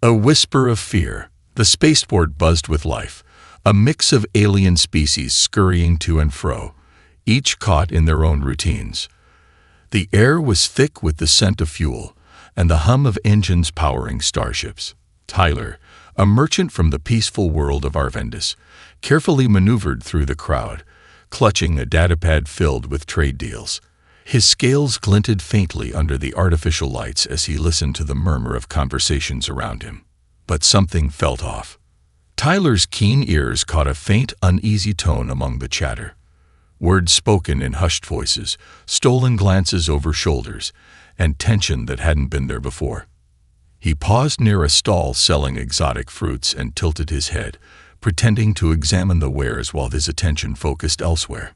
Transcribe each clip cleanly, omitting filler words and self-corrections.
A whisper of fear. The spaceport buzzed with life, a mix of alien species scurrying to and fro, each caught in their own routines. The air was thick with the scent of fuel and the hum of engines powering starships. Tyler, a merchant from the peaceful world of Arvendis, carefully maneuvered through the crowd, clutching a datapad filled with trade deals. His scales glinted faintly under the artificial lights as he listened to the murmur of conversations around him. But something felt off. Tyler's keen ears caught a faint, uneasy tone among the chatter. Words spoken in hushed voices, stolen glances over shoulders, and tension that hadn't been there before. He paused near a stall selling exotic fruits and tilted his head, pretending to examine the wares while his attention focused elsewhere.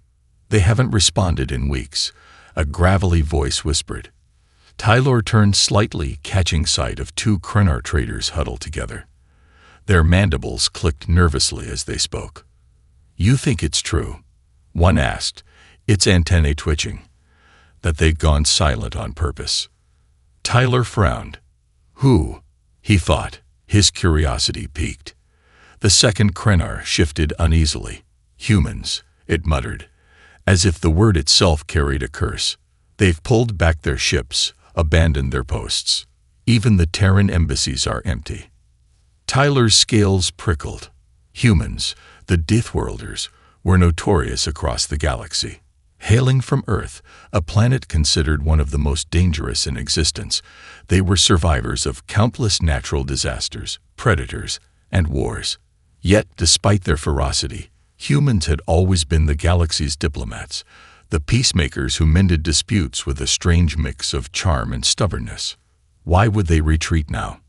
"They haven't responded in weeks," a gravelly voice whispered. Tyler turned slightly, catching sight of two Krenar traders huddled together. Their mandibles clicked nervously as they spoke. "You think it's true?" one asked, its antennae twitching. "That they'd gone silent on purpose?" Tyler frowned. "Who?" he thought, his curiosity piqued. The second Krenar shifted uneasily. "Humans," it muttered, as if the word itself carried a curse. "They've pulled back their ships, abandoned their posts. Even the Terran embassies are empty." Tyler's scales prickled. Humans, the Dithworlders, were notorious across the galaxy. Hailing from Earth, a planet considered one of the most dangerous in existence, they were survivors of countless natural disasters, predators, and wars. Yet, despite their ferocity, humans had always been the galaxy's diplomats, the peacemakers who mended disputes with a strange mix of charm and stubbornness. Why would they retreat now?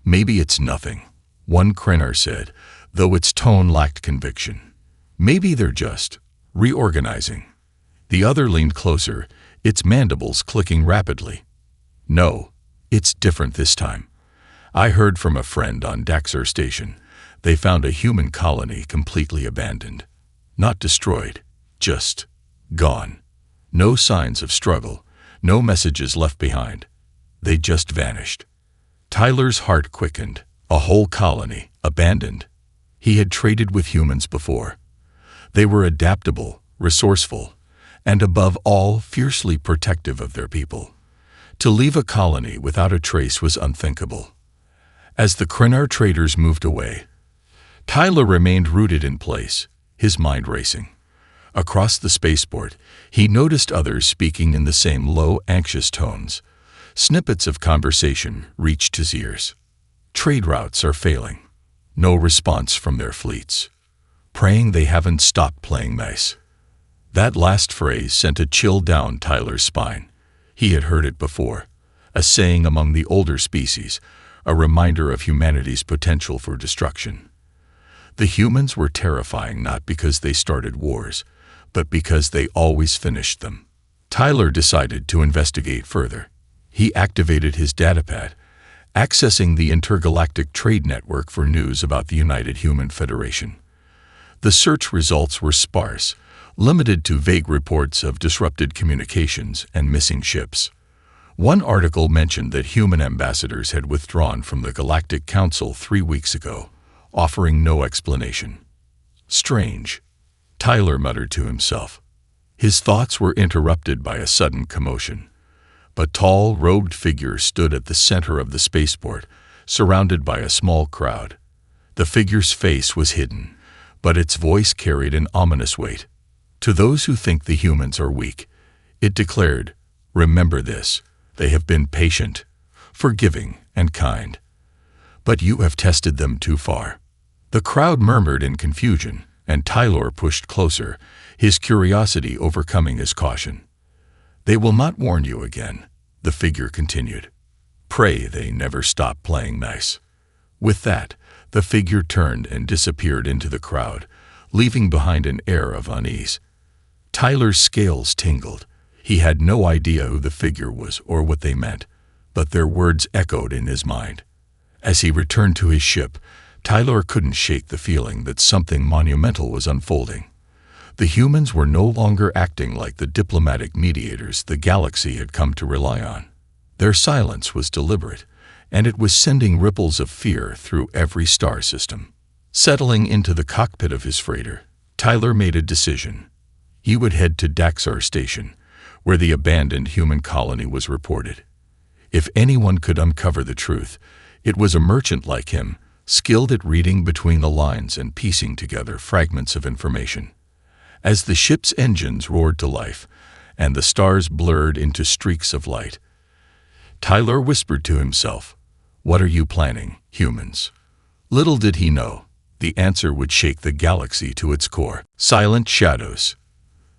"Maybe it's nothing," one Krenar said, though its tone lacked conviction. "Maybe they're just reorganizing." The other leaned closer, its mandibles clicking rapidly. "No, it's different this time. I heard from a friend on Daxar Station. They found a human colony completely abandoned. Not destroyed, just gone. No signs of struggle, no messages left behind. They just vanished." Tyler's heart quickened. A whole colony, abandoned. He had traded with humans before. They were adaptable, resourceful, and above all, fiercely protective of their people. To leave a colony without a trace was unthinkable. As the Krenar traders moved away, Tyler remained rooted in place, his mind racing. Across the spaceport, he noticed others speaking in the same low, anxious tones. Snippets of conversation reached his ears. "Trade routes are failing. No response from their fleets. Praying they haven't stopped playing nice." That last phrase sent a chill down Tyler's spine. He had heard it before, a saying among the older species, a reminder of humanity's potential for destruction. The humans were terrifying not because they started wars, but because they always finished them. Tyler decided to investigate further. He activated his datapad, accessing the intergalactic trade network for news about the United Human Federation. The search results were sparse, limited to vague reports of disrupted communications and missing ships. One article mentioned that human ambassadors had withdrawn from the Galactic Council 3 weeks ago, offering no explanation. "Strange," Tyler muttered to himself. His thoughts were interrupted by a sudden commotion. A tall, robed figure stood at the center of the spaceport, surrounded by a small crowd. The figure's face was hidden, but its voice carried an ominous weight. "To those who think the humans are weak," it declared, "remember this. They have been patient, forgiving, and kind. But you have tested them too far." The crowd murmured in confusion, and Tyler pushed closer, his curiosity overcoming his caution. "They will not warn you again," the figure continued. "Pray they never stop playing nice." With that, the figure turned and disappeared into the crowd, leaving behind an air of unease. Tyler's scales tingled. He had no idea who the figure was or what they meant, but their words echoed in his mind. As he returned to his ship, Tyler couldn't shake the feeling that something monumental was unfolding. The humans were no longer acting like the diplomatic mediators the galaxy had come to rely on. Their silence was deliberate, and it was sending ripples of fear through every star system. Settling into the cockpit of his freighter, Tyler made a decision. He would head to Daxar Station, where the abandoned human colony was reported. If anyone could uncover the truth, it was a merchant like him, skilled at reading between the lines and piecing together fragments of information. As the ship's engines roared to life, and the stars blurred into streaks of light, Tyler whispered to himself, "What are you planning, humans?" Little did he know, the answer would shake the galaxy to its core. Silent shadows.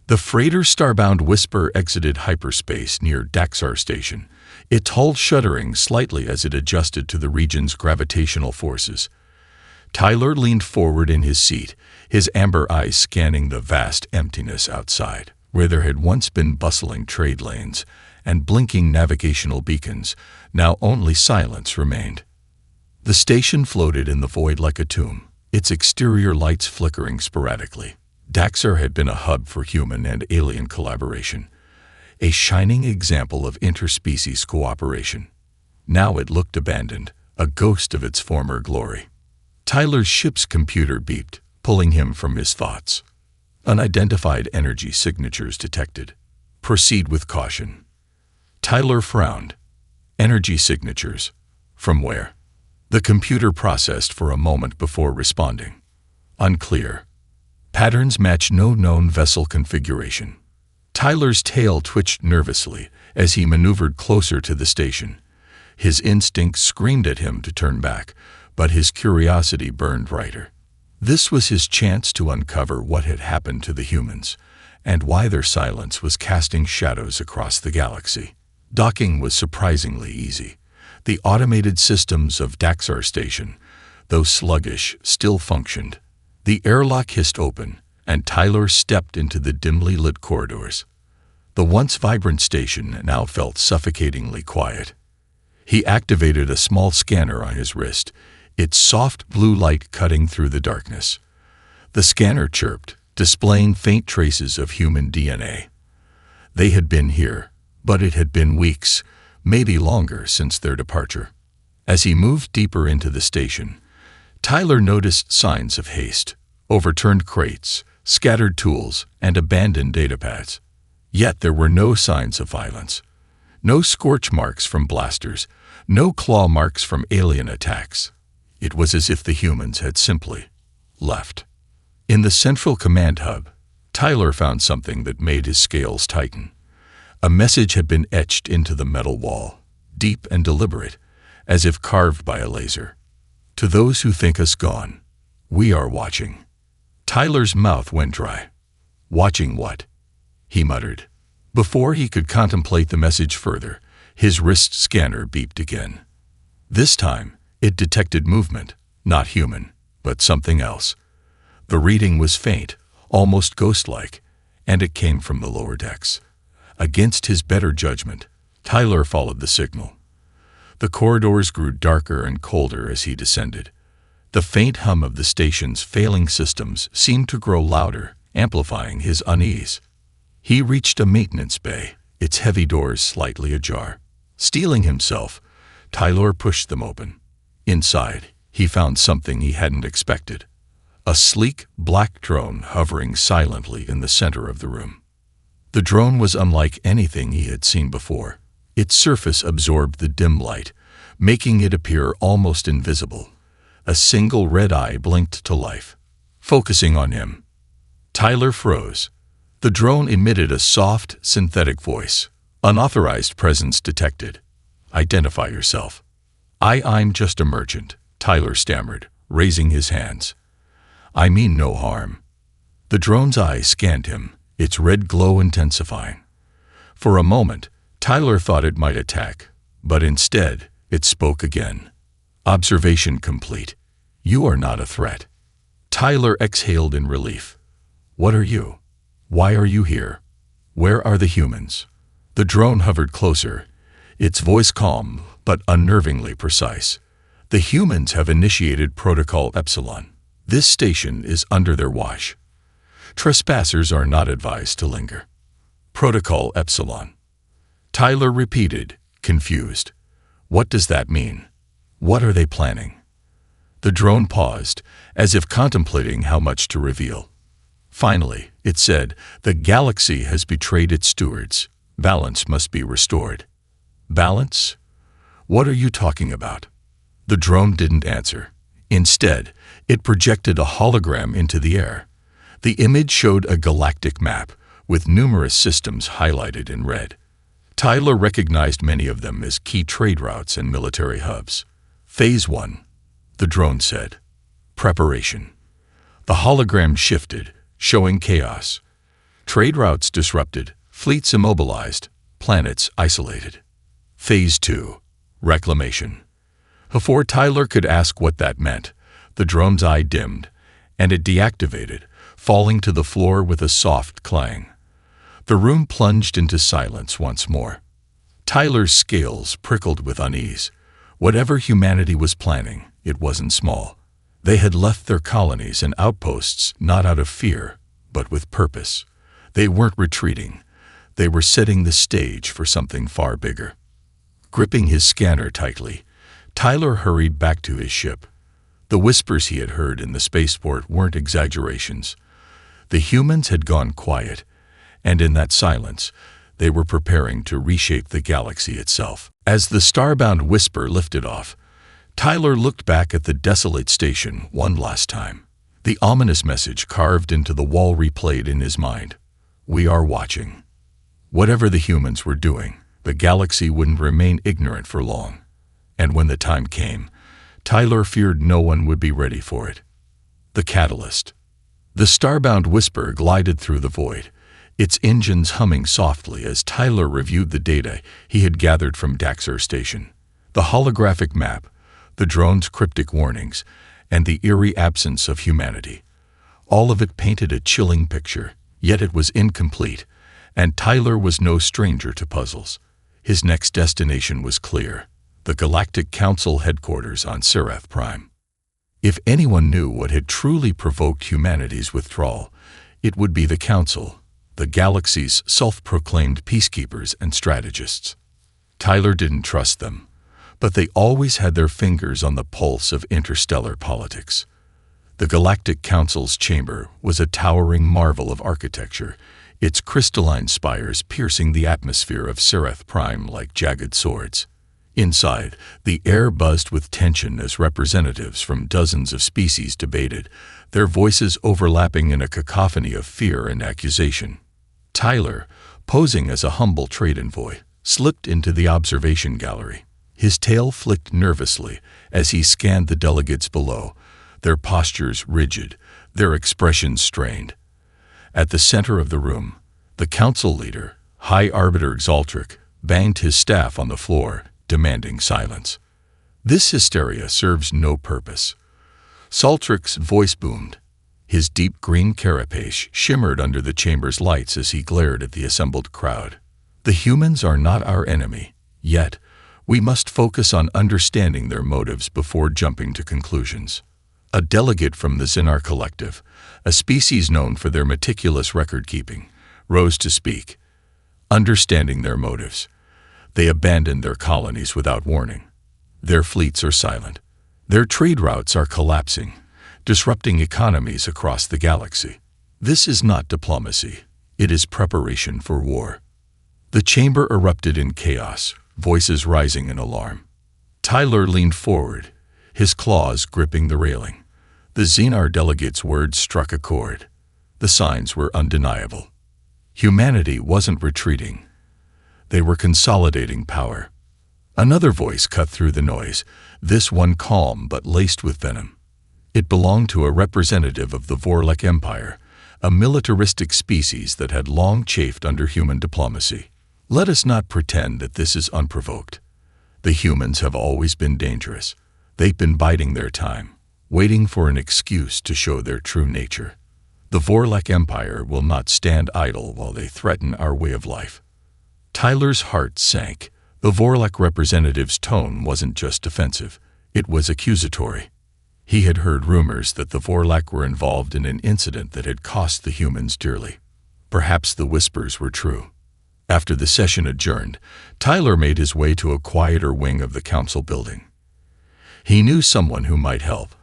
The freighter Starbound Whisper exited hyperspace near Daxar Station, its hull shuddering slightly as it adjusted to the region's gravitational forces. Tyler leaned forward in his seat, his amber eyes scanning the vast emptiness outside. Where there had once been bustling trade lanes and blinking navigational beacons, now only silence remained. The station floated in the void like a tomb, its exterior lights flickering sporadically. Daxar had been a hub for human and alien collaboration, a shining example of interspecies cooperation. Now it looked abandoned, a ghost of its former glory. Tyler's ship's computer beeped, pulling him from his thoughts. Unidentified energy signatures detected. Proceed with caution. Tyler frowned. Energy signatures. From where? The computer processed for a moment before responding. Unclear. Patterns match no known vessel configuration. Tyler's tail twitched nervously as he maneuvered closer to the station. His instinct screamed at him to turn back, but his curiosity burned brighter. This was his chance to uncover what had happened to the humans, and why their silence was casting shadows across the galaxy. Docking was surprisingly easy. The automated systems of Daxar Station, though sluggish, still functioned. The airlock hissed open, and Tyler stepped into the dimly lit corridors. The once vibrant station now felt suffocatingly quiet. He activated a small scanner on his wrist, its soft blue light cutting through the darkness. The scanner chirped, displaying faint traces of human DNA. They had been here, but it had been weeks, maybe longer, since their departure. As he moved deeper into the station, Tyler noticed signs of haste, overturned crates, scattered tools, and abandoned datapads. Yet there were no signs of violence. No scorch marks from blasters, no claw marks from alien attacks. It was as if the humans had simply left. In the central command hub, Tyler found something that made his scales tighten. A message had been etched into the metal wall, deep and deliberate, as if carved by a laser. To those who think us gone, we are watching. Tyler's mouth went dry. Watching what? He muttered. Before he could contemplate the message further, his wrist scanner beeped again. This time, it detected movement, not human, but something else. The reading was faint, almost ghost-like, and it came from the lower decks. Against his better judgment, Tyler followed the signal. The corridors grew darker and colder as he descended. The faint hum of the station's failing systems seemed to grow louder, amplifying his unease. He reached a maintenance bay, its heavy doors slightly ajar. Steeling himself, Tyler pushed them open. Inside, he found something he hadn't expected. A sleek, black drone hovering silently in the center of the room. The drone was unlike anything he had seen before. Its surface absorbed the dim light, making it appear almost invisible. A single red eye blinked to life, focusing on him. Tyler froze. The drone emitted a soft, synthetic voice. Unauthorized presence detected. Identify yourself. I'm just a merchant, Tyler stammered, raising his hands. I mean no harm. The drone's eyes scanned him, its red glow intensifying. For a moment, Tyler thought it might attack, but instead, it spoke again. Observation complete. You are not a threat. Tyler exhaled in relief. What are you? Why are you here? Where are the humans? The drone hovered closer, its voice calm but unnervingly precise. The humans have initiated Protocol Epsilon. This station is under their watch. Trespassers are not advised to linger. Protocol Epsilon. Tyler repeated, confused. What does that mean? What are they planning? The drone paused, as if contemplating how much to reveal. Finally, it said, "The galaxy has betrayed its stewards. Balance must be restored." Balance? What are you talking about? The drone didn't answer. Instead, it projected a hologram into the air. The image showed a galactic map, with numerous systems highlighted in red. Tyler recognized many of them as key trade routes and military hubs. Phase 1, the drone said. Preparation. The hologram shifted, showing chaos. Trade routes disrupted, fleets immobilized, planets isolated. Phase 2, reclamation. Before Tyler could ask what that meant, the drone's eye dimmed, and it deactivated, falling to the floor with a soft clang. The room plunged into silence once more. Tyler's scales prickled with unease. Whatever humanity was planning, it wasn't small. They had left their colonies and outposts not out of fear, but with purpose. They weren't retreating. They were setting the stage for something far bigger. Gripping his scanner tightly, Tyler hurried back to his ship. The whispers he had heard in the spaceport weren't exaggerations. The humans had gone quiet, and in that silence, they were preparing to reshape the galaxy itself. As the starbound whisper lifted off, Tyler looked back at the desolate station one last time. The ominous message carved into the wall replayed in his mind. We are watching. Whatever the humans were doing, the galaxy wouldn't remain ignorant for long. And when the time came, Tyler feared no one would be ready for it. The catalyst. The starbound whisper glided through the void, its engines humming softly as Tyler reviewed the data he had gathered from Daxter Station. The holographic map, the drone's cryptic warnings, and the eerie absence of humanity. All of it painted a chilling picture, yet it was incomplete, and Tyler was no stranger to puzzles. His next destination was clear: the Galactic Council headquarters on Seraph Prime. If anyone knew what had truly provoked humanity's withdrawal, it would be the Council, the galaxy's self-proclaimed peacekeepers and strategists. Tyler didn't trust them, but they always had their fingers on the pulse of interstellar politics. The Galactic Council's chamber was a towering marvel of architecture, its crystalline spires piercing the atmosphere of Seraph Prime like jagged swords. Inside, the air buzzed with tension as representatives from dozens of species debated, their voices overlapping in a cacophony of fear and accusation. Tyler, posing as a humble trade envoy, slipped into the observation gallery. His tail flicked nervously as he scanned the delegates below, their postures rigid, their expressions strained. At the center of the room, the council leader, High Arbiter Xaltric, banged his staff on the floor, demanding silence. This hysteria serves no purpose. Xaltric's voice boomed. His deep green carapace shimmered under the chamber's lights as he glared at the assembled crowd. The humans are not our enemy, yet we must focus on understanding their motives before jumping to conclusions. A delegate from the Xenar Collective, a species known for their meticulous record-keeping, rose to speak. Understanding their motives, they abandoned their colonies without warning. Their fleets are silent. Their trade routes are collapsing, disrupting economies across the galaxy. This is not diplomacy. It is preparation for war. The chamber erupted in chaos, voices rising in alarm. Tyler leaned forward, his claws gripping the railing. The Xenar delegate's words struck a chord. The signs were undeniable. Humanity wasn't retreating. They were consolidating power. Another voice cut through the noise, this one calm but laced with venom. It belonged to a representative of the Vorlek Empire, a militaristic species that had long chafed under human diplomacy. Let us not pretend that this is unprovoked. The humans have always been dangerous. They've been biding their time, waiting for an excuse to show their true nature. The Vorlek Empire will not stand idle while they threaten our way of life. Tyler's heart sank. The Vorlek representative's tone wasn't just defensive, it was accusatory. He had heard rumors that the Vorlek were involved in an incident that had cost the humans dearly. Perhaps the whispers were true. After the session adjourned, Tyler made his way to a quieter wing of the council building. He knew someone who might help.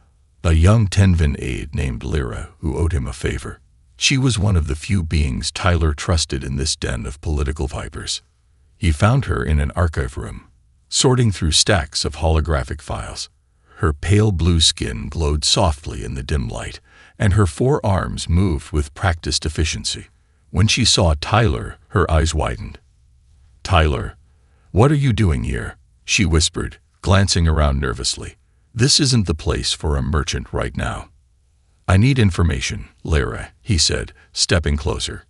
A young Tenvin aide named Lyra who owed him a favor. She was one of the few beings Tyler trusted in this den of political vipers. He found her in an archive room, sorting through stacks of holographic files. Her pale blue skin glowed softly in the dim light, and her forearms moved with practiced efficiency. When she saw Tyler, her eyes widened. "Tyler, what are you doing here?" she whispered, glancing around nervously. "This isn't the place for a merchant right now." "I need information, Lyra," he said, stepping closer.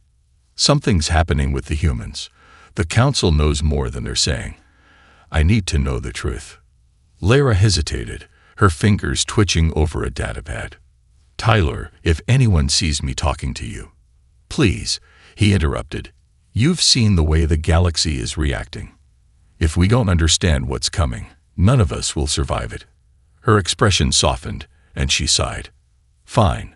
"Something's happening with the humans. The council knows more than they're saying. I need to know the truth." Lyra hesitated, her fingers twitching over a datapad. "Tyler, if anyone sees me talking to you—" "Please," he interrupted. "You've seen the way the galaxy is reacting. If we don't understand what's coming, none of us will survive it." Her expression softened, and she sighed. "Fine,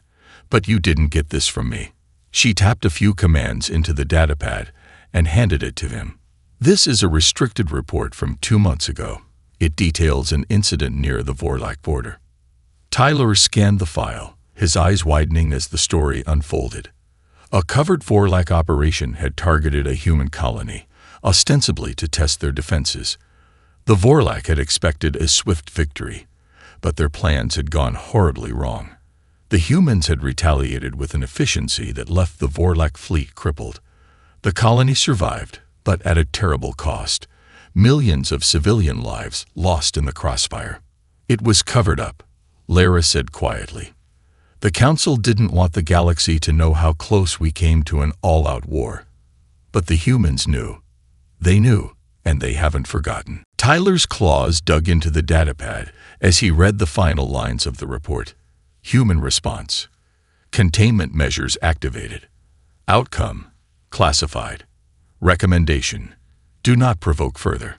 but you didn't get this from me." She tapped a few commands into the datapad and handed it to him. "This is a restricted report from 2 months ago. It details an incident near the Vorlak border." Tyler scanned the file, his eyes widening as the story unfolded. A covert Vorlak operation had targeted a human colony, ostensibly to test their defenses. The Vorlak had expected a swift victory, but their plans had gone horribly wrong. The humans had retaliated with an efficiency that left the Vorlak fleet crippled. The colony survived, but at a terrible cost. Millions of civilian lives lost in the crossfire. "It was covered up," Lyra said quietly. "The Council didn't want the galaxy to know how close we came to an all-out war. But the humans knew. They knew, and they haven't forgotten." Tyler's claws dug into the datapad as he read the final lines of the report. Human response. Containment measures activated. Outcome classified. Recommendation: do not provoke further.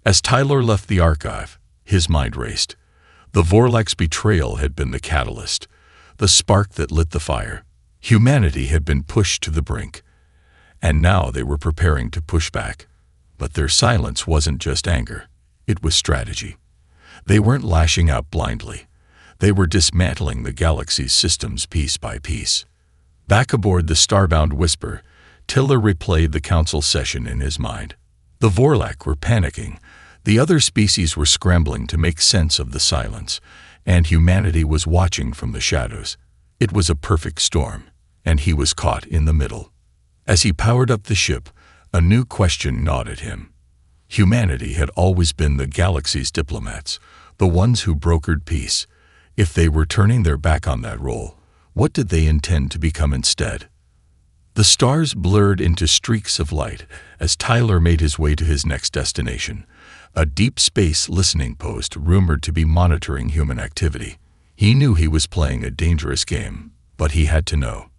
As Tyler left the archive, his mind raced. The Vorlak's betrayal had been the catalyst, the spark that lit the fire. Humanity had been pushed to the brink, and now they were preparing to push back. But their silence wasn't just anger, it was strategy. They weren't lashing out blindly. They were dismantling the galaxy's systems piece by piece. Back aboard the starbound Whisper, Tiller replayed the council session in his mind. The Vorlak were panicking, the other species were scrambling to make sense of the silence, and humanity was watching from the shadows. It was a perfect storm, and he was caught in the middle. As he powered up the ship, a new question gnawed at him. Humanity had always been the galaxy's diplomats, the ones who brokered peace. If they were turning their back on that role, what did they intend to become instead? The stars blurred into streaks of light as Tyler made his way to his next destination, a deep space listening post rumored to be monitoring human activity. He knew he was playing a dangerous game, but he had to know.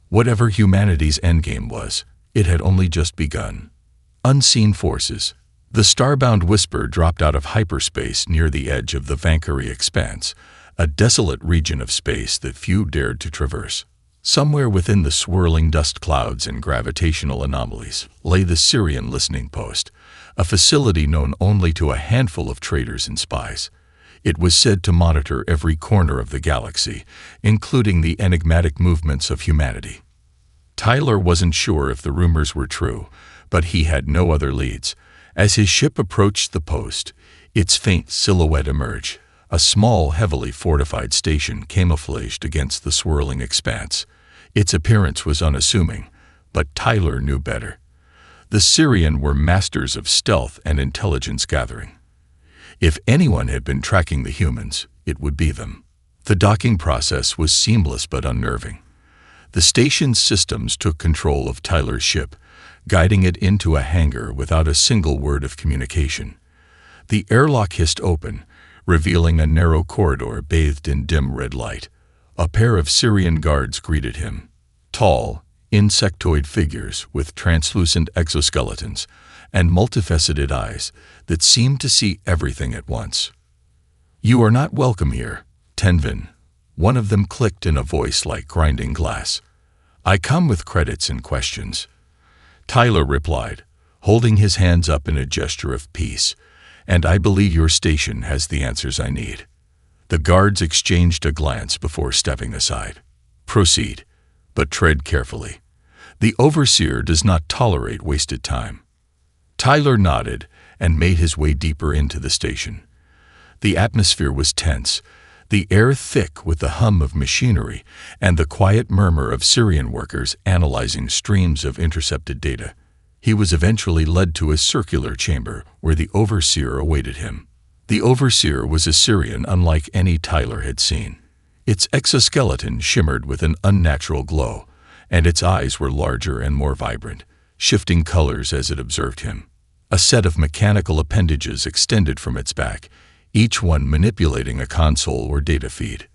Whatever humanity's endgame was, it had only just begun. Unseen forces. The starbound Whisper dropped out of hyperspace near the edge of the Vankari expanse, a desolate region of space that few dared to traverse. Somewhere within the swirling dust clouds and gravitational anomalies lay the Syrian listening post, a facility known only to a handful of traders and spies. It was said to monitor every corner of the galaxy, including the enigmatic movements of humanity. Tyler wasn't sure if the rumors were true, but he had no other leads. As his ship approached the post, its faint silhouette emerged, a small, heavily fortified station camouflaged against the swirling expanse. Its appearance was unassuming, but Tyler knew better. The Syrian were masters of stealth and intelligence gathering. If anyone had been tracking the humans, it would be them. The docking process was seamless but unnerving. The station's systems took control of Tyler's ship, guiding it into a hangar without a single word of communication. The airlock hissed open, revealing a narrow corridor bathed in dim red light. A pair of Syrian guards greeted him. Tall, insectoid figures with translucent exoskeletons and multifaceted eyes that seemed to see everything at once. "You are not welcome here, Tenvin," one of them clicked in a voice like grinding glass. "I come with credits and questions." Tyler replied, holding his hands up in a gesture of peace, "And I believe your station has the answers I need." The guards exchanged a glance before stepping aside. "Proceed, but tread carefully. The overseer does not tolerate wasted time." Tyler nodded and made his way deeper into the station. The atmosphere was tense, the air thick with the hum of machinery and the quiet murmur of Syrian workers analyzing streams of intercepted data. He was eventually led to a circular chamber where the overseer awaited him. The overseer was a Syrian unlike any Tyler had seen. Its exoskeleton shimmered with an unnatural glow, and its eyes were larger and more vibrant, shifting colors as it observed him. A set of mechanical appendages extended from its back, each one manipulating a console or data feed.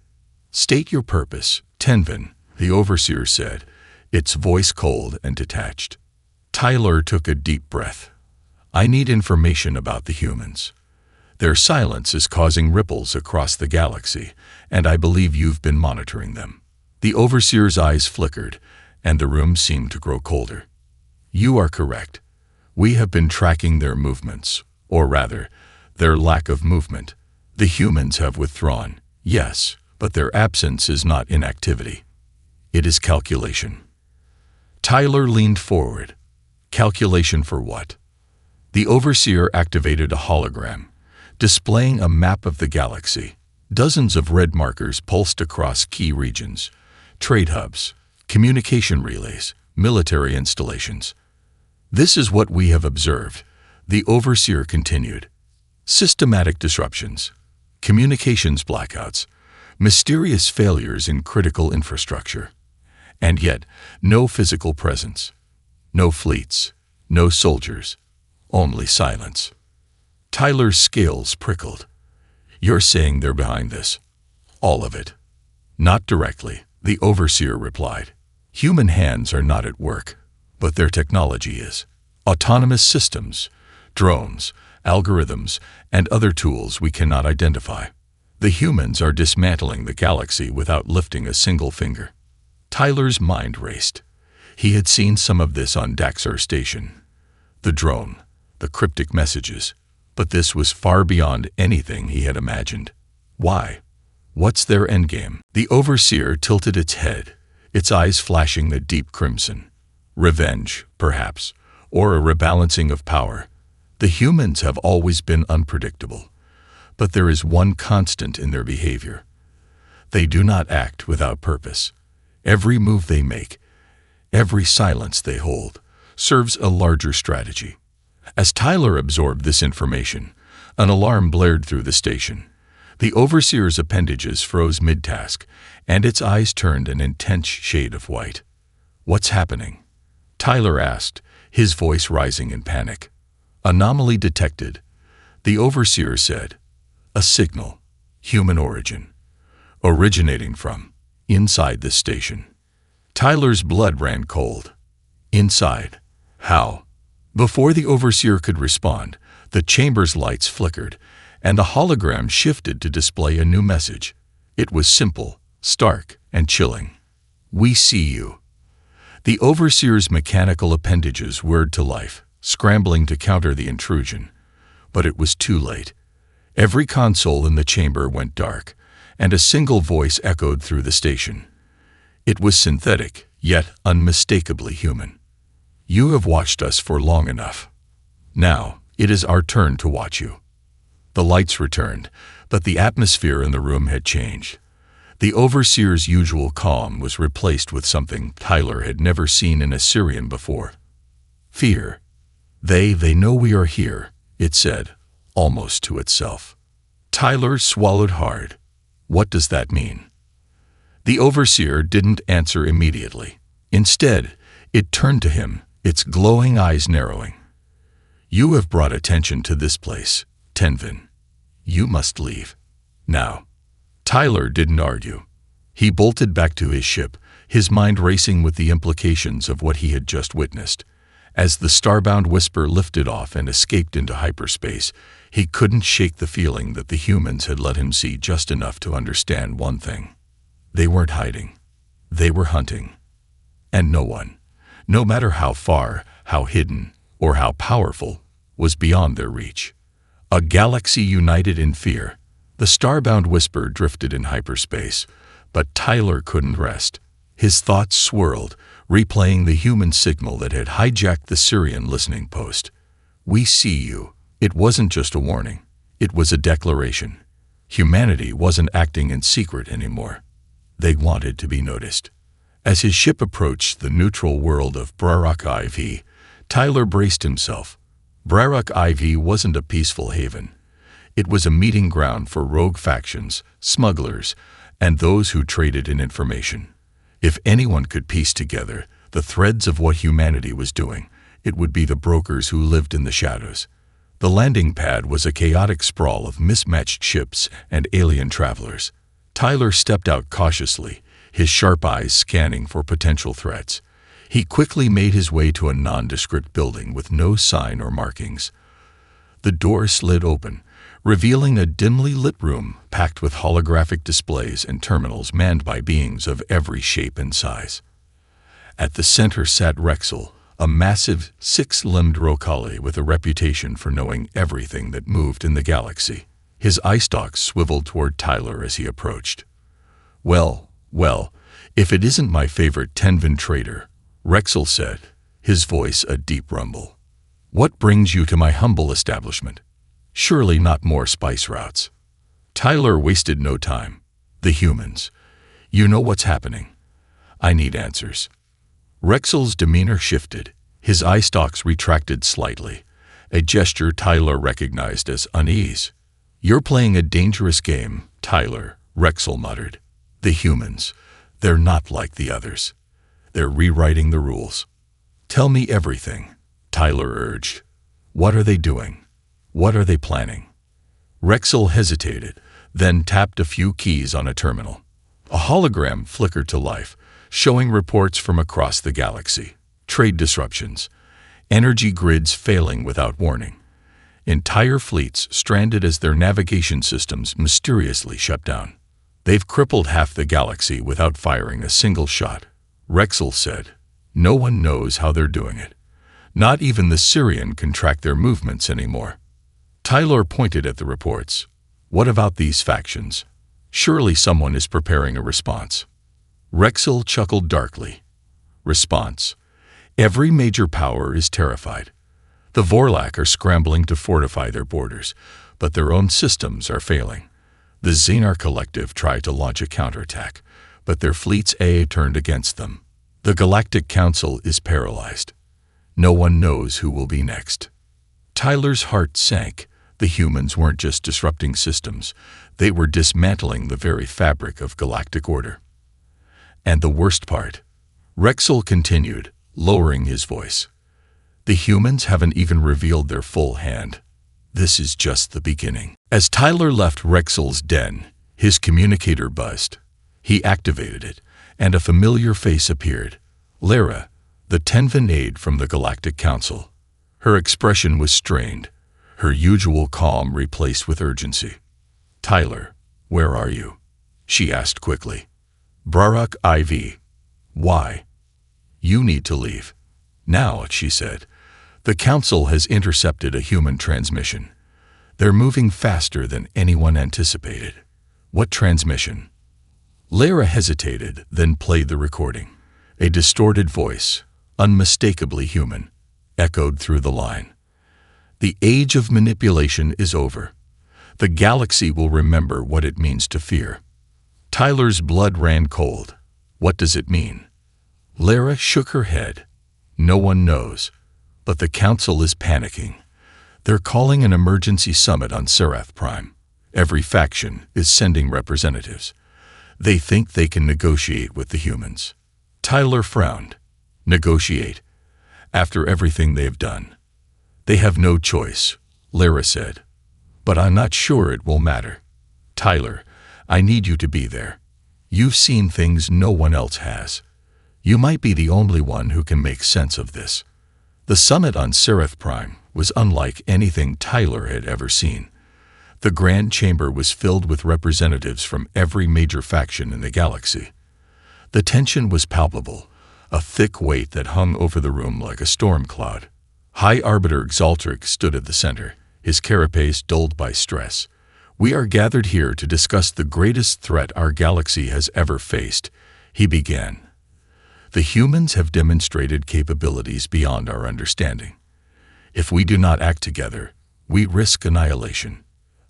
"State your purpose, Tenvin," the overseer said, its voice cold and detached. Tyler took a deep breath. "I need information about the humans. Their silence is causing ripples across the galaxy, and I believe you've been monitoring them." The overseer's eyes flickered, and the room seemed to grow colder. "You are correct. We have been tracking their movements, or rather, their lack of movement. The humans have withdrawn, yes, but their absence is not inactivity. It is calculation." Tyler leaned forward. "Calculation for what?" The overseer activated a hologram, displaying a map of the galaxy. Dozens of red markers pulsed across key regions, trade hubs, communication relays, military installations. "This is what we have observed," the overseer continued. "Systematic disruptions, communications blackouts, mysterious failures in critical infrastructure. And yet, no physical presence. No fleets, no soldiers, only silence." Tyler's scales prickled. "You're saying they're behind this?" "All of it." "Not directly," the overseer replied. "Human hands are not at work, but their technology is. Autonomous systems, drones, algorithms, and other tools we cannot identify. The humans are dismantling the galaxy without lifting a single finger." Tyler's mind raced. He had seen some of this on Daxar Station. The drone, the cryptic messages, but this was far beyond anything he had imagined. Why? What's their endgame? The overseer tilted its head, its eyes flashing a deep crimson. Revenge, perhaps, or a rebalancing of power. The humans have always been unpredictable, but there is one constant in their behavior. They do not act without purpose. Every move they make, every silence they hold, serves a larger strategy. As Tyler absorbed this information, an alarm blared through the station. The overseer's appendages froze mid-task, and its eyes turned an intense shade of white. "What's happening?" Tyler asked, his voice rising in panic. "Anomaly detected," the overseer said. "A signal, human origin, originating from inside the station." Tyler's blood ran cold. Inside? How? Before the overseer could respond, the chamber's lights flickered, and the hologram shifted to display a new message. It was simple, stark, and chilling. "We see you." The overseer's mechanical appendages whirred to life, scrambling to counter the intrusion. But it was too late. Every console in the chamber went dark, and a single voice echoed through the station. It was synthetic, yet unmistakably human. "You have watched us for long enough. Now, it is our turn to watch you." The lights returned, but the atmosphere in the room had changed. The overseer's usual calm was replaced with something Tyler had never seen in a Syrian before. "Fear. They know we are here," it said, almost to itself. Tyler swallowed hard. "What does that mean?" The overseer didn't answer immediately. Instead, it turned to him, its glowing eyes narrowing. "You have brought attention to this place, Tenvin. You must leave. Now." Tyler didn't argue. He bolted back to his ship, his mind racing with the implications of what he had just witnessed. As the starbound whisper lifted off and escaped into hyperspace, he couldn't shake the feeling that the humans had let him see just enough to understand one thing. They weren't hiding. They were hunting. And no one, no matter how far, how hidden, or how powerful, was beyond their reach. A galaxy united in fear, The starbound whisper drifted in hyperspace, but Tyler couldn't rest. His thoughts swirled, replaying the human signal that had hijacked the Syrian listening post. "We see you." It wasn't just a warning. It was a declaration. Humanity wasn't acting in secret anymore. They wanted to be noticed. As his ship approached the neutral world of Brarak IV, Tyler braced himself. Brarak IV wasn't a peaceful haven. It was a meeting ground for rogue factions, smugglers, and those who traded in information. If anyone could piece together the threads of what humanity was doing, it would be the brokers who lived in the shadows. The landing pad was a chaotic sprawl of mismatched ships and alien travelers. Tyler stepped out cautiously, his sharp eyes scanning for potential threats. He quickly made his way to a nondescript building with no sign or markings. The door slid open, revealing a dimly lit room packed with holographic displays and terminals manned by beings of every shape and size. At the center sat Rexel, a massive, six-limbed Rokali with a reputation for knowing everything that moved in the galaxy. His eye stalks swiveled toward Tyler as he approached. Well, if it isn't my favorite Tenvin trader," Rexel said, his voice a deep rumble. "What brings you to my humble establishment? Surely not more spice routes." Tyler wasted no time. "The humans. You know what's happening. I need answers." Rexel's demeanor shifted. His eye stalks retracted slightly, a gesture Tyler recognized as unease. "You're playing a dangerous game, Tyler," Rexel muttered. "The humans. They're not like the others. They're rewriting the rules." "Tell me everything," Tyler urged. "What are they doing? What are they planning?" Rexel hesitated, then tapped a few keys on a terminal. A hologram flickered to life, showing reports from across the galaxy. Trade disruptions, energy grids failing without warning, entire fleets stranded as their navigation systems mysteriously shut down. "They've crippled half the galaxy without firing a single shot," Rexel said. "No one knows how they're doing it. Not even the Syrian can track their movements anymore." Tyler pointed at the reports. "What about these factions? Surely someone is preparing a response." Rexel chuckled darkly. "Response. Every major power is terrified. The Vorlak are scrambling to fortify their borders, but their own systems are failing. The Xenar Collective tried to launch a counterattack, but their fleet's A turned against them. The Galactic Council is paralyzed. No one knows who will be next." Tyler's heart sank. The humans weren't just disrupting systems, they were dismantling the very fabric of galactic order. "And the worst part," Rexel continued, lowering his voice, "the humans haven't even revealed their full hand. This is just the beginning." As Tyler left Rexel's den, his communicator buzzed. He activated it, and a familiar face appeared. Lara, the Tenvin aide from the Galactic Council. Her expression was strained, her usual calm replaced with urgency. "Tyler, where are you?" she asked quickly. "Brarak IV. Why?" "You need to leave. Now," she said. "The Council has intercepted a human transmission. They're moving faster than anyone anticipated." "What transmission?" Lara hesitated, then played the recording. A distorted voice, unmistakably human, echoed through the line. "The age of manipulation is over. The galaxy will remember what it means to fear." Tyler's blood ran cold. "What does it mean?" Lara shook her head. "No one knows, but the Council is panicking. They're calling an emergency summit on Serath Prime. Every faction is sending representatives. They think they can negotiate with the humans." Tyler frowned. "Negotiate? After everything they've done?" "They have no choice," Lara said. "But I'm not sure it will matter. Tyler, I need you to be there. You've seen things no one else has. You might be the only one who can make sense of this." The summit on Serath Prime was unlike anything Tyler had ever seen. The Grand Chamber was filled with representatives from every major faction in the galaxy. The tension was palpable, a thick weight that hung over the room like a storm cloud. High Arbiter Xaltric stood at the center, his carapace dulled by stress. "We are gathered here to discuss the greatest threat our galaxy has ever faced," he began. "The humans have demonstrated capabilities beyond our understanding. If we do not act together, we risk annihilation."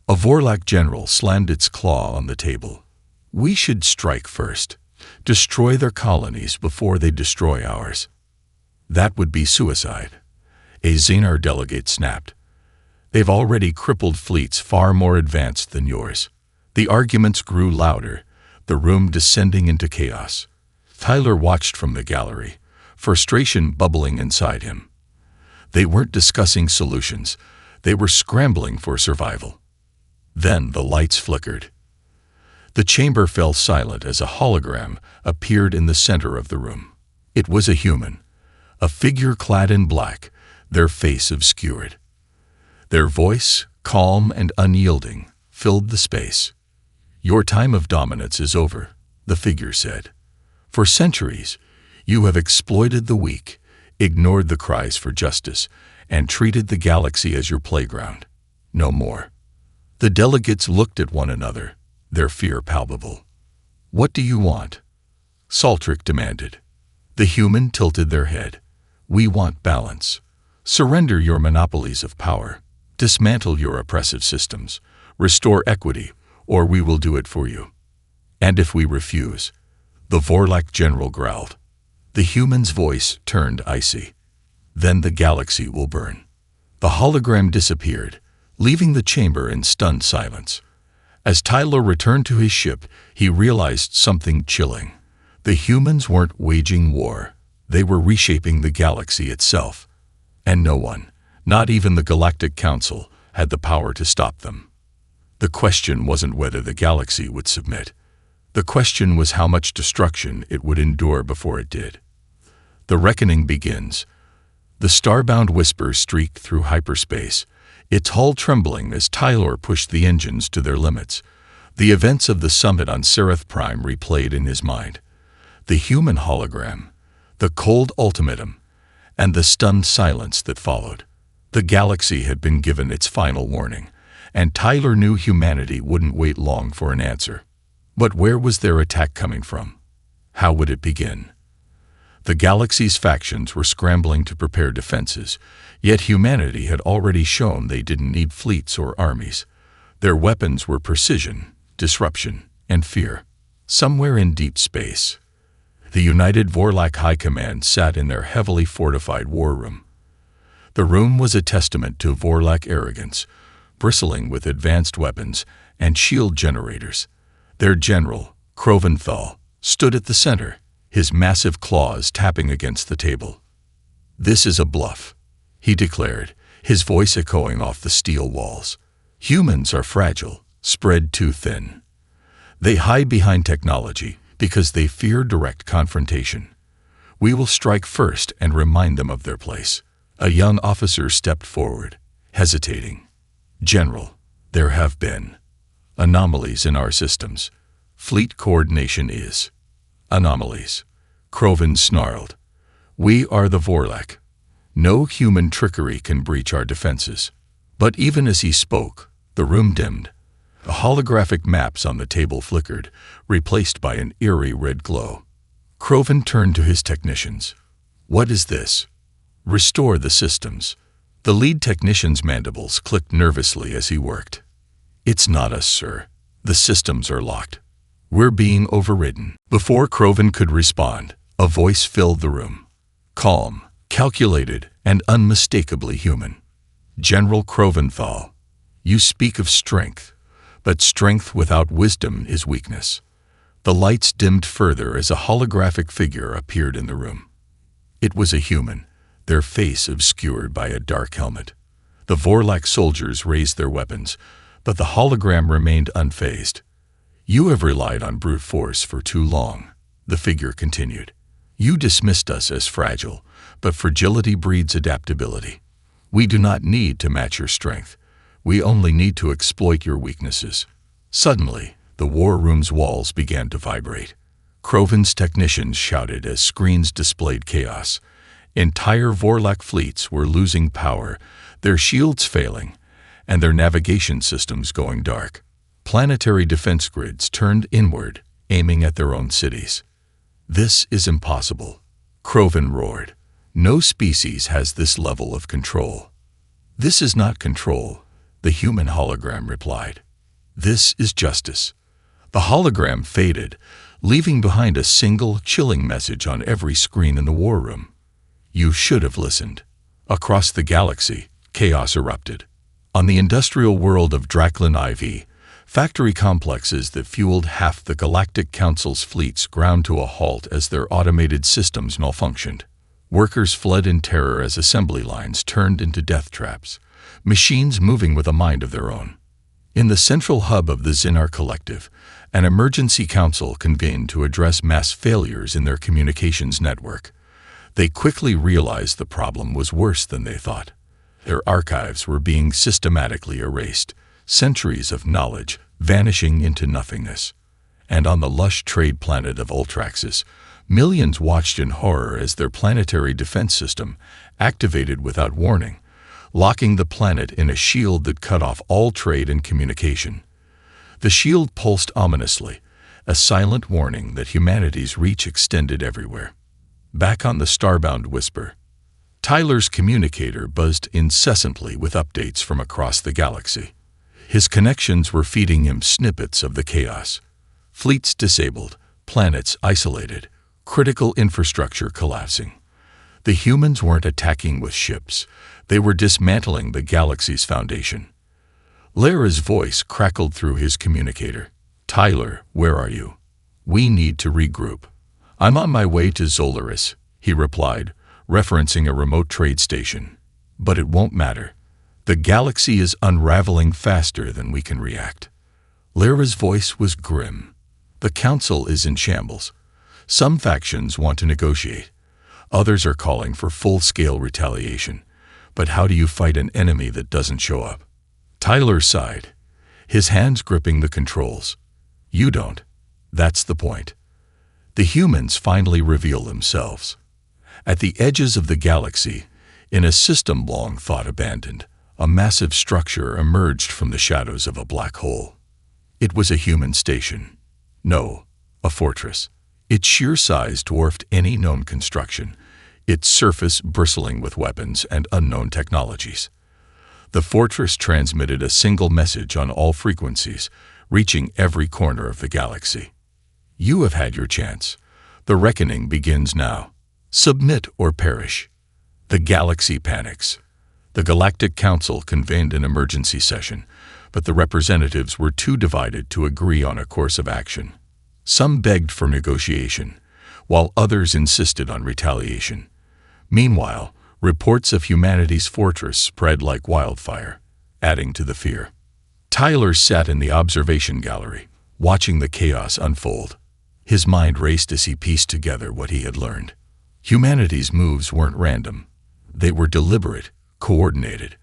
A Vorlak general slammed its claw on the table. "We should strike first. Destroy their colonies before they destroy ours." "That would be suicide," a Xenar delegate snapped. "They've already crippled fleets far more advanced than yours." The arguments grew louder, the room descending into chaos. Tyler watched from the gallery, frustration bubbling inside him. They weren't discussing solutions, they were scrambling for survival. Then the lights flickered. The chamber fell silent as a hologram appeared in the center of the room. It was a human, a figure clad in black, their face obscured. Their voice, calm and unyielding, filled the space. "Your time of dominance is over," the figure said. "For centuries, you have exploited the weak, ignored the cries for justice, and treated the galaxy as your playground. No more." The delegates looked at one another, their fear palpable. "What do you want?" Saltric demanded. The human tilted their head. "We want balance. Surrender your monopolies of power. Dismantle your oppressive systems. Restore equity, or we will do it for you." "And if we refuse?" the Vorlak general growled. The human's voice turned icy. "Then the galaxy will burn." The hologram disappeared, leaving the chamber in stunned silence. As Tyler returned to his ship, he realized something chilling. The humans weren't waging war. They were reshaping the galaxy itself. And no one, not even the Galactic Council, had the power to stop them. The question wasn't whether the galaxy would submit. The question was how much destruction it would endure before it did. The reckoning begins. The starbound whisper streaked through hyperspace, its hull trembling as Tyler pushed the engines to their limits. The events of the summit on Seraph Prime replayed in his mind. The human hologram, the cold ultimatum, and the stunned silence that followed. The galaxy had been given its final warning, and Tyler knew humanity wouldn't wait long for an answer. But where was their attack coming from? How would it begin? The galaxy's factions were scrambling to prepare defenses, yet humanity had already shown they didn't need fleets or armies. Their weapons were precision, disruption, and fear. Somewhere in deep space, the United Vorlak High Command sat in their heavily fortified war room. The room was a testament to Vorlak arrogance, bristling with advanced weapons and shield generators. Their general, Kroventhal, stood at the center, his massive claws tapping against the table. "This is a bluff," he declared, his voice echoing off the steel walls. "Humans are fragile, spread too thin. They hide behind technology because they fear direct confrontation. We will strike first and remind them of their place." A young officer stepped forward, hesitating. "General, there have been anomalies in our systems. Fleet coordination is anomalies." Kroven snarled. "We are the Vorlak. No human trickery can breach our defenses." But even as he spoke, the room dimmed. The holographic maps on the table flickered, replaced by an eerie red glow. Kroven turned to his technicians. "What is this?" "Restore the systems." The lead technician's mandibles clicked nervously as he worked. "It's not us, sir. The systems are locked. We're being overridden." Before Kroven could respond, a voice filled the room. Calm, calculated, and unmistakably human. "General Kroventhal, you speak of strength, but strength without wisdom is weakness." The lights dimmed further as a holographic figure appeared in the room. It was a human, their face obscured by a dark helmet. The Vorlak soldiers raised their weapons, but the hologram remained unfazed. "You have relied on brute force for too long," the figure continued. "You dismissed us as fragile, but fragility breeds adaptability. We do not need to match your strength. We only need to exploit your weaknesses." Suddenly, the war room's walls began to vibrate. Kroven's technicians shouted as screens displayed chaos. Entire Vorlak fleets were losing power, their shields failing, and their navigation systems going dark. Planetary defense grids turned inward, aiming at their own cities. "This is impossible," Croven roared. "No species has this level of control." "This is not control," the human hologram replied. "This is justice." The hologram faded, leaving behind a single, chilling message on every screen in the war room. "You should have listened." Across the galaxy, chaos erupted. On the industrial world of Draklin IV, factory complexes that fueled half the Galactic Council's fleets ground to a halt as their automated systems malfunctioned. Workers fled in terror as assembly lines turned into death traps, machines moving with a mind of their own. In the central hub of the Xinar Collective, an emergency council convened to address mass failures in their communications network. They quickly realized the problem was worse than they thought. Their archives were being systematically erased, centuries of knowledge vanishing into nothingness. And on the lush trade planet of Ultraxis, millions watched in horror as their planetary defense system activated without warning, locking the planet in a shield that cut off all trade and communication. The shield pulsed ominously, a silent warning that humanity's reach extended everywhere. Back on the starbound Whisper, Tyler's communicator buzzed incessantly with updates from across the galaxy. His connections were feeding him snippets of the chaos. Fleets disabled, planets isolated, critical infrastructure collapsing. The humans weren't attacking with ships. They were dismantling the galaxy's foundation. Lyra's voice crackled through his communicator. "Tyler, where are you? We need to regroup." "I'm on my way to Zolaris," he replied, referencing a remote trade station. "But it won't matter. The galaxy is unraveling faster than we can react." Lyra's voice was grim. "The Council is in shambles. Some factions want to negotiate. Others are calling for full-scale retaliation. But how do you fight an enemy that doesn't show up?" Tyler sighed, his hands gripping the controls. "You don't. That's the point." The humans finally reveal themselves. At the edges of the galaxy, in a system long thought abandoned, a massive structure emerged from the shadows of a black hole. It was a human station. No, a fortress. Its sheer size dwarfed any known construction, its surface bristling with weapons and unknown technologies. The fortress transmitted a single message on all frequencies, reaching every corner of the galaxy. "You have had your chance. The reckoning begins now. Submit or perish." The galaxy panics. The Galactic Council convened an emergency session, but the representatives were too divided to agree on a course of action. Some begged for negotiation, while others insisted on retaliation. Meanwhile, reports of humanity's fortress spread like wildfire, adding to the fear. Tyler sat in the observation gallery, watching the chaos unfold. His mind raced as he pieced together what he had learned. Humanity's moves weren't random. They were deliberate, coordinated.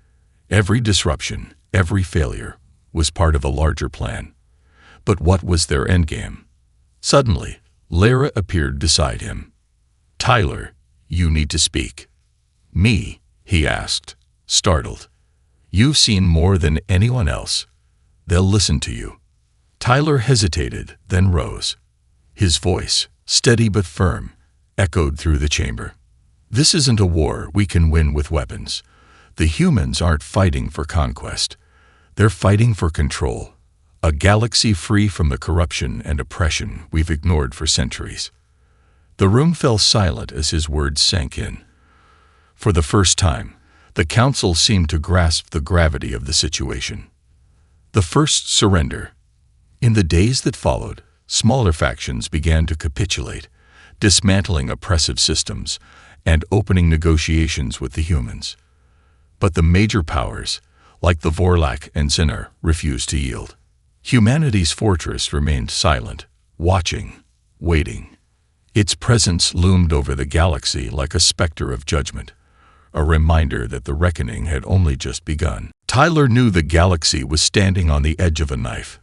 Every disruption, every failure, was part of a larger plan. But what was their endgame? Suddenly, Lyra appeared beside him. "Tyler, you need to speak." "Me?" he asked, startled. "You've seen more than anyone else. They'll listen to you." Tyler hesitated, then rose. His voice, steady but firm, echoed through the chamber. "This isn't a war we can win with weapons. The humans aren't fighting for conquest. They're fighting for control. A galaxy free from the corruption and oppression we've ignored for centuries." The room fell silent as his words sank in. For the first time, the Council seemed to grasp the gravity of the situation. The first surrender. In the days that followed, smaller factions began to capitulate, dismantling oppressive systems and opening negotiations with the humans. But the major powers, like the Vorlak and Xinar, refused to yield. Humanity's fortress remained silent, watching, waiting. Its presence loomed over the galaxy like a specter of judgment, a reminder that the reckoning had only just begun. Tyler knew the galaxy was standing on the edge of a knife.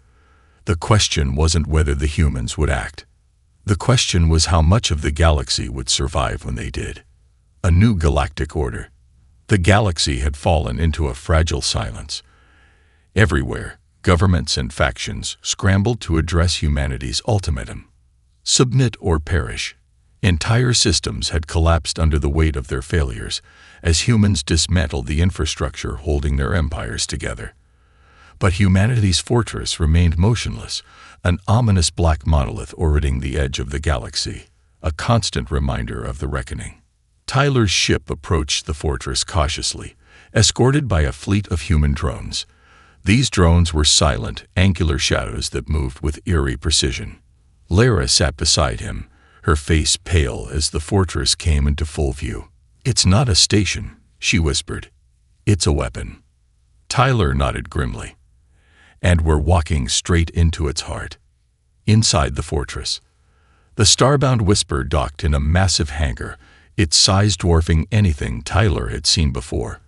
The question wasn't whether the humans would act. The question was how much of the galaxy would survive when they did. A new galactic order. The galaxy had fallen into a fragile silence. Everywhere, Governments and factions scrambled to address humanity's ultimatum: submit or perish. Entire systems had collapsed under the weight of their failures as humans dismantled the infrastructure holding their empires together. But humanity's fortress remained motionless, an ominous black monolith orbiting the edge of the galaxy, a constant reminder of the reckoning. Tyler's ship approached the fortress cautiously, escorted by a fleet of human drones. These drones were silent, angular shadows that moved with eerie precision. Lara sat beside him, her face pale as the fortress came into full view. "It's not a station," she whispered. "It's a weapon." Tyler nodded grimly. "And we're walking straight into its heart." Inside the fortress, the starbound Whisper docked in a massive hangar, its size dwarfing anything Tyler had seen before.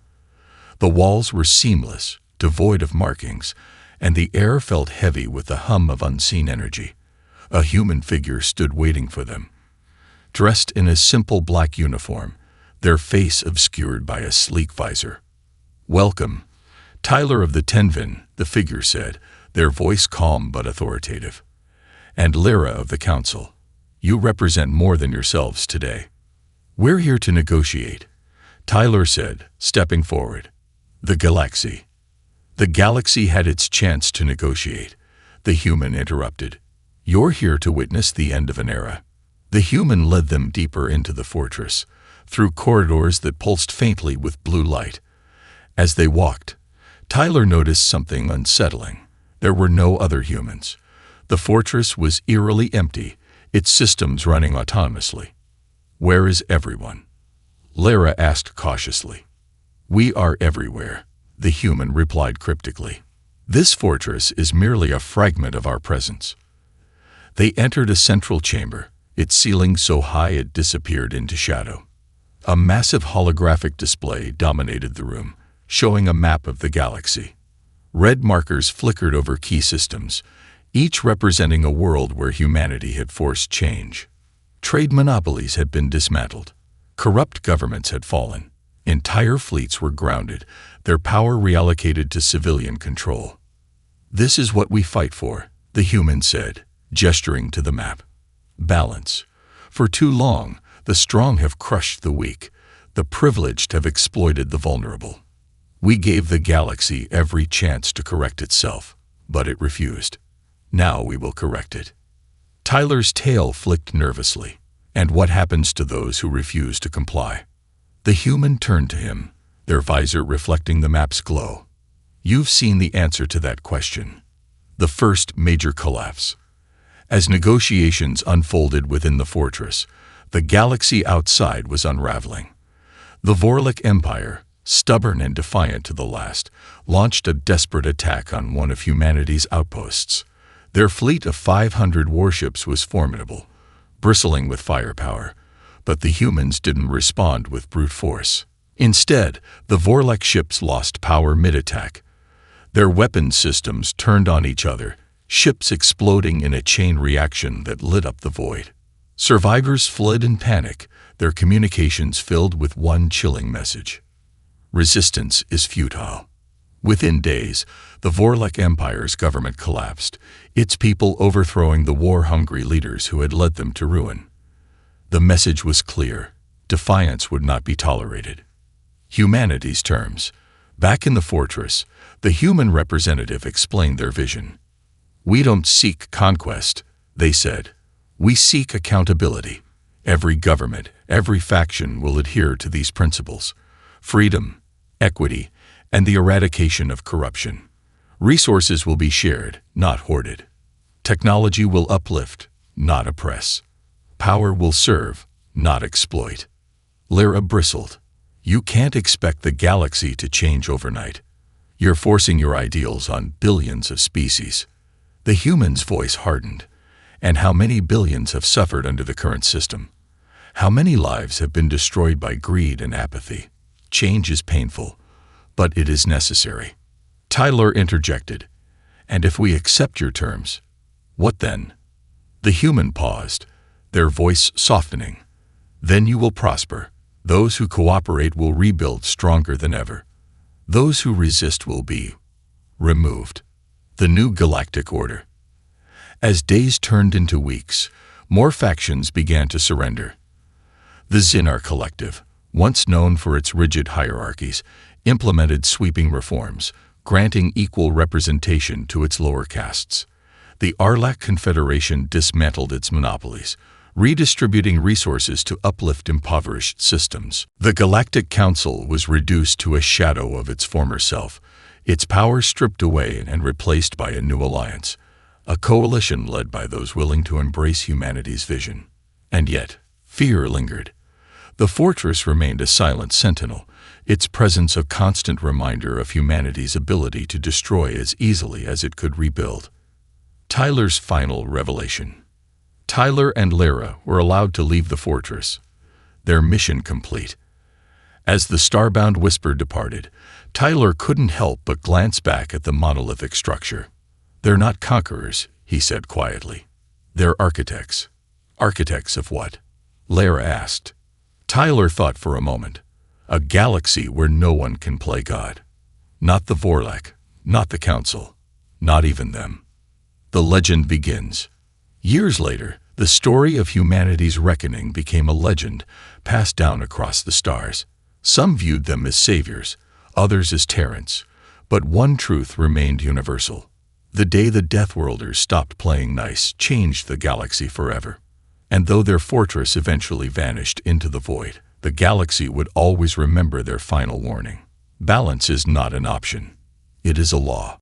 The walls were seamless, devoid of markings, and the air felt heavy with the hum of unseen energy. A human figure stood waiting for them, dressed in a simple black uniform, their face obscured by a sleek visor. "Welcome, Tyler of the Tenvin," the figure said, their voice calm but authoritative. "And Lyra of the Council. You represent more than yourselves today." "We're here to negotiate," Tyler said, stepping forward. "The galaxy." "The galaxy had its chance to negotiate," the human interrupted. "You're here to witness the end of an era." The human led them deeper into the fortress, through corridors that pulsed faintly with blue light. As they walked, Tyler noticed something unsettling. There were no other humans. The fortress was eerily empty, its systems running autonomously. "Where is everyone?" Lara asked cautiously. "We are everywhere," the human replied cryptically. "This fortress is merely a fragment of our presence." They entered a central chamber, its ceiling so high it disappeared into shadow. A massive holographic display dominated the room, showing a map of the galaxy. Red markers flickered over key systems, each representing a world where humanity had forced change. Trade monopolies had been dismantled. Corrupt governments had fallen. Entire fleets were grounded, their power reallocated to civilian control. "This is what we fight for," the human said, gesturing to the map. "Balance. For too long, the strong have crushed the weak. The privileged have exploited the vulnerable. We gave the galaxy every chance to correct itself, but it refused. Now we will correct it." Tyler's tail flicked nervously. "And what happens to those who refuse to comply?" The human turned to him, their visor reflecting the map's glow. "You've seen the answer to that question. The first major collapse." As negotiations unfolded within the fortress, the galaxy outside was unraveling. The Vorlic Empire, stubborn and defiant to the last, launched a desperate attack on one of humanity's outposts. Their fleet of 500 warships was formidable, bristling with firepower, but the humans didn't respond with brute force. Instead, the Vorlic ships lost power mid-attack. Their weapon systems turned on each other, ships exploding in a chain reaction that lit up the void. Survivors fled in panic, their communications filled with one chilling message: resistance is futile. Within days, the Vorlic Empire's government collapsed, its people overthrowing the war-hungry leaders who had led them to ruin. The message was clear: defiance would not be tolerated. Humanity's terms. Back in the fortress, the human representative explained their vision. "We don't seek conquest," they said. "We seek accountability. Every government, every faction will adhere to these principles: freedom, equity, and the eradication of corruption. Resources will be shared, not hoarded. Technology will uplift, not oppress. Power will serve, not exploit." Lyra bristled. "You can't expect the galaxy to change overnight. You're forcing your ideals on billions of species." The human's voice hardened. "And how many billions have suffered under the current system? How many lives have been destroyed by greed and apathy? Change is painful, but it is necessary." Tyler interjected. "And if we accept your terms, what then?" The human paused, their voice softening. "Then you will prosper. Those who cooperate will rebuild stronger than ever. Those who resist will be removed." The new galactic order. As days turned into weeks, more factions began to surrender. The Xenar Collective, once known for its rigid hierarchies, implemented sweeping reforms, granting equal representation to its lower castes. The Arlak Confederation dismantled its monopolies, redistributing resources to uplift impoverished systems. The Galactic Council was reduced to a shadow of its former self, its power stripped away and replaced by a new alliance, a coalition led by those willing to embrace humanity's vision. And yet, fear lingered. The fortress remained a silent sentinel, its presence a constant reminder of humanity's ability to destroy as easily as it could rebuild. Tyler's final revelation. Tyler and Lyra were allowed to leave the fortress, their mission complete. As the starbound whisper departed, Tyler couldn't help but glance back at the monolithic structure. "They're not conquerors," he said quietly. "They're architects." "Architects of what?" Lyra asked. Tyler thought for a moment. "A galaxy where no one can play God. Not the Vorlak, not the Council, not even them." The legend begins. Years later, the story of humanity's reckoning became a legend passed down across the stars. Some viewed them as saviors, others as tyrants, but one truth remained universal. The day the Deathworlders stopped playing nice changed the galaxy forever. And though their fortress eventually vanished into the void, the galaxy would always remember their final warning. Balance is not an option. It is a law.